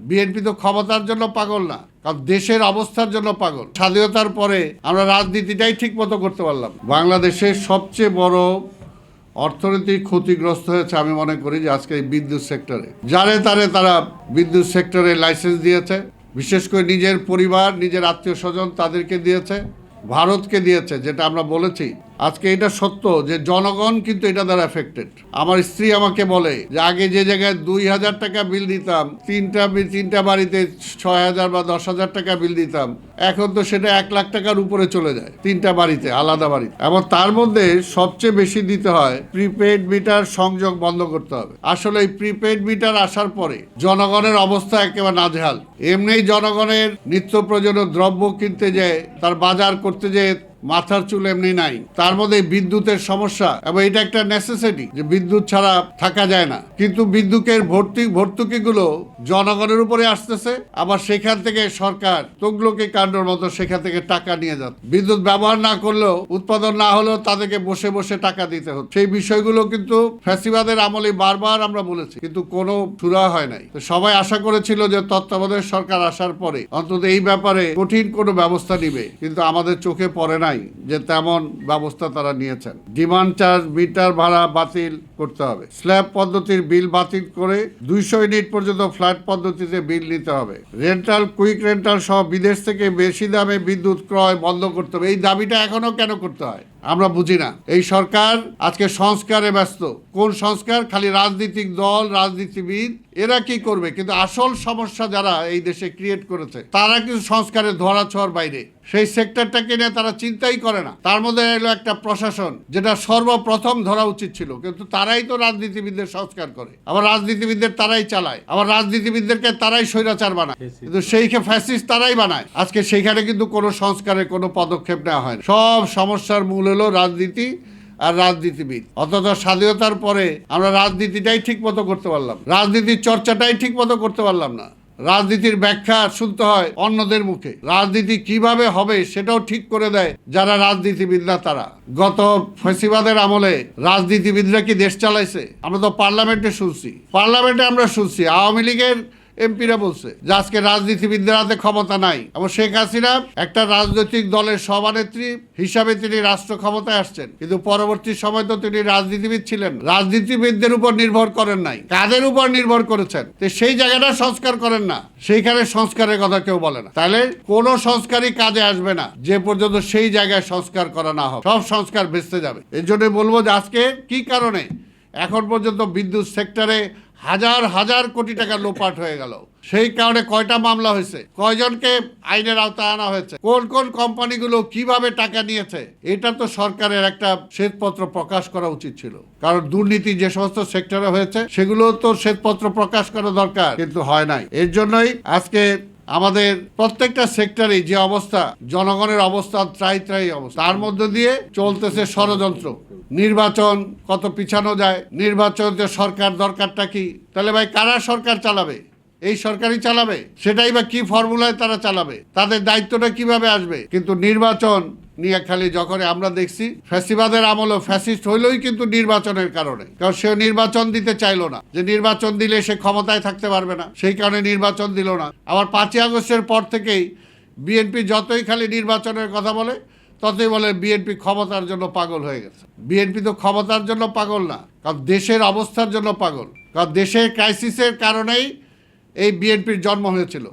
BNP তো ক্ষমতার জন্য পাগল না, কারণ দেশের অবস্থার জন্য পাগল। স্বাধীনতার পরে আমরা রাজনীতিটাই ঠিক মতো করতে পারলাম। বাংলাদেশের সবচেয়ে বড় অর্থনৈতিক ক্ষতিগ্রস্ত হয়েছে আমি মনে করি যে আজকে এই বিদ্যুৎ সেক্টরে তারা বিদ্যুৎ সেক্টরে লাইসেন্স দিয়েছে, বিশেষ করে নিজের পরিবার, নিজের আত্মীয় স্বজন তাদেরকে দিয়েছে, ভারতকে দিয়েছে। যেটা আমরা বলেছি আজকে এটা সত্য যে জনগণ কিন্তু এটা দ্বারা এফেক্টেড। আমার স্ত্রী আমাকে বলে যে আগে যে জায়গায় 2,000 টাকা বিল দিতাম, তিনটা বাড়িতে 6,000 বা 10,000 টাকা বিল দিতাম, এখন তো সেটা 1 লাখ টাকার উপরে চলে যায় 3টা বাড়িতে, আলাদা বাড়িতে। এবং তার মধ্যে সবচেয়ে বেশি দিতে হয় প্রিপেড মিটার সংযোগ বন্ধ করতে হবে। আসলে এই প্রিপেড মিটার আসার পরে জনগণের অবস্থা একেবারে নাজেহাল। এমনি জনগণের নিত্য প্রয়োজনীয় দ্রব্য কিনতে যেয়ে, তার বাজার করতে যেয়ে মাথার চুল এমনি নাই। তার মধ্যে বিদ্যুতের সমস্যা, এবং এটা একটা নেসেসিটি যে বিদ্যুৎ ছাড়া থাকা যায় না। কিন্তু বিদ্যুতের ভর্তুকিগুলো জনগণের উপরে আসতেছে, আবার সেখান থেকে সরকার তগলকি কাণ্ডর মতো সেখান থেকে টাকা নিয়ে যাচ্ছে। বিদ্যুৎ ব্যবহার না করলেও, উৎপাদন না হলেও তাদেরকে বসে বসে টাকা দিতে হচ্ছে। সেই বিষয়গুলো কিন্তু ফ্যাসিবাদের আমলে বারবার আমরা বলেছি, কিন্তু কোনো সুরা হয় নাই। তো সবাই আশা করেছিল যে তত্ত্বাবধায়ক সরকার আসার পরে অন্তত এই ব্যাপারে কঠিন কোনো ব্যবস্থা নিবে, কিন্তু আমাদের চোখে পড়ে নাই যে তেমন ব্যবস্থা তারা নিয়েছেন। ডিমান্ড চার্জ, মিটার ভাড়া বাতিল করতে হবে, স্ল্যাব পদ্ধতির বিল বাতিল করে 200 ইউনিট পর্যন্ত ফ্ল্যাট পদ্ধতিতে বিল নিতে হবে, রেন্টাল, কুইক রেন্টাল সহ বিদেশ থেকে বেশি দামে বিদ্যুৎ ক্রয় বন্ধ করতে হবে। এই দাবিটা এখনো কেন করতে হয় আমরা বুঝি না। এই সরকার আজকে সংস্কারে ব্যস্ত। কোন সংস্কার? খালি রাজনৈতিক দল, রাজনীতিবিদ এরা কি করবে, কিন্তু আসল সমস্যা যারা এই দেশে ক্রিয়েট করেছে তারা কিন্তু সংস্কারের ধরাছোঁয়ার বাইরে। সেই সেক্টরটাকে নিয়ে তারা চিন্তাই করে না। তার মধ্যে এলো একটা প্রশাসন, যেটা সর্বপ্রথম ধরা উচিত ছিল, কিন্তু তারাই তো রাজনীতিবিদদের সংস্কার করে, আবার রাজনীতিবিদদের তারাই চালায়, আবার রাজনীতিবিদদেরকে তারাই স্বৈরাচার বানায়, কিন্তু সেইকে ফ্যাসিস্ট তারাই বানায়। আজকে সেইখানে কিন্তু কোনো সংস্কারের কোনো পদক্ষেপ নেওয়া হয় না। সব সমস্যার মূল হলো রাজনীতি আর রাজনীতিবিদ। অথচ স্বাধীনতার পরে আমরা রাজনীতিটাই ঠিক মতো করতে পারলাম, রাজনীতির চর্চাটাই ঠিক মতো করতে পারলাম না। রাজনীতির ব্যাখ্যা শুনতে হয় অন্যদের মুখে। রাজনীতি কিভাবে হবে সেটাও ঠিক করে দেয় যারা রাজনীতিবিদ না তারা। গত ফ্যাসিবাদের আমলে রাজনীতিবিদরা কি দেশ চালাইছে? আমরা তো পার্লামেন্টে আমরা শুনছি আওয়ামী লীগের এমপিরা বলছে যে আজকে রাজনীতিবিদদের হাতে ক্ষমতা নাই, এবং শেখ হাসিনা একটা রাজনৈতিক দলের সভানেত্রী হিসাবে তিনি রাষ্ট্র ক্ষমতায় আসছেন, কিন্তু পরবর্তী সময় তো তিনি রাজনীতিবিদ ছিলেন। রাজনীতিবিদদের উপর নির্ভর করেন নাই, কাদের উপর নির্ভর করেছেন? তো সেই জায়গাটা সংস্কার করেন না, সেইখানে সংস্কারের কথা কেউ বলে না। তাহলে কোনো সংস্কারই কাজে আসবে না যে পর্যন্ত সেই জায়গায় সংস্কার করা না হবে। সব সংস্কার ভেস্তে যাবে। এই জন্য বলবো যে আজকে কি কারণে এখন পর্যন্ত বিদ্যুৎ সেক্টরে হাজার হাজার কোটি টাকা লোপাট হয়ে গেল, সেই কারণে কয়টা মামলা হয়েছে, কয়জনকে আইনের আওতায় আনা হয়েছে, কোন কোন কোম্পানিগুলো কিভাবে টাকা নিয়েছে, এটা তো সরকারের একটা শ্বেতপত্র প্রকাশ করা উচিত ছিল। কারণ দুর্নীতি যে সমস্ত সেক্টরে হয়েছে সেগুলো তো শ্বেতপত্র প্রকাশ করা দরকার, কিন্তু হয় নাই। এর জন্যই আজকে আমাদের প্রত্যেকটা সেক্টরে যে অবস্থা, জনগণের অবস্থা ত্রাই অবস্থা, তার মধ্য দিয়ে চলতেছে ষড়যন্ত্র। নির্বাচন কত পিছানো যায়, নির্বাচনে সরকার দরকারটা কি? তাহলে ভাই কারা সরকার চালাবে? এই সরকারই চালাবে? সেটাই বা কি ফর্মুলায় তারা চালাবে? তাদের দায়িত্বটা কিভাবে আসবে? কিন্তু নির্বাচন নিয়ে খালি যখন আমরা দেখছি ফ্যাসিবাদের আমলে ফ্যাসিস্ট হইলই কিন্তু নির্বাচনের কারণে, কারণ সে নির্বাচন দিতে চাইলো না, যে নির্বাচন দিলে সে ক্ষমতায় থাকতে পারবে না, সেই কারণে নির্বাচন দিল না। আবার 5ই আগস্টের পর থেকেই বিএনপি যতই খালি নির্বাচনের কথা বলে ততই বলে বিএনপি ক্ষমতার জন্য পাগল হয়ে গেছে। বিএনপি তো ক্ষমতার জন্য পাগল না, কারণ দেশের অবস্থার জন্য পাগল, কারণ দেশের ক্রাইসিসের কারণেই এই বিএনপির জন্ম হয়েছিল।